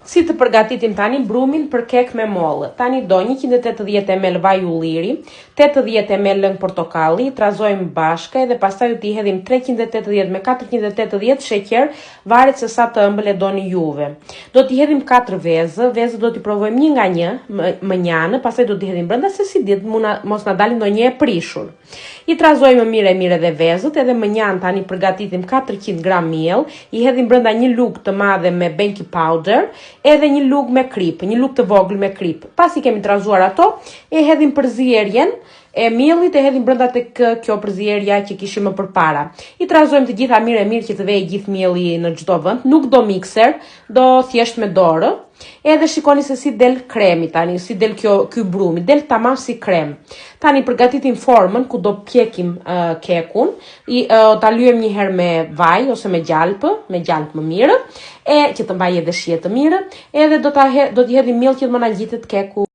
Si të përgatitim tani brumin për kek me mollë. Tani do 180 ml vaj ulliri, 80 ml lëng portokalli, trazojmë bashkë dhe pastaj do t'i hedhim 380 me 480 sheqer, varet se sa të ëmbël e doni juve. Do t'i hedhim 4 vezë, do t'i provojmë një nga një, më njanë, pastaj do t'i hedhim brenda se si ditë mos na dalin ndonjë e prishur. I trazojmë mire dhe vezët, edhe më njanë tani përgatitim 400 gram miell, i hedhim brenda një lugë të madhe me baking powder, edhe një lugë me krip, një lugë të vogël me krip. Pasi kemi trazuar ato, e hedhim përzierjen e miellit, e hedhim brenda tek kjo përzierja që kishim më përpara. I trazojmë të gjitha mirë që të vejë gjithë mielli në çdo vend, nuk do mikser, do thjesht me dorë. Edhe shikoni se si del kremi tani, si del ky brumi, del tamam si krem. Tani përgatitim formën ku do pjekim kekun, ta lyem një herë me vaj ose me gjalpë më mirë, që të mbajë edhe shije të mirë, edhe do t'i hedhim miell që të më na ngjitet keku.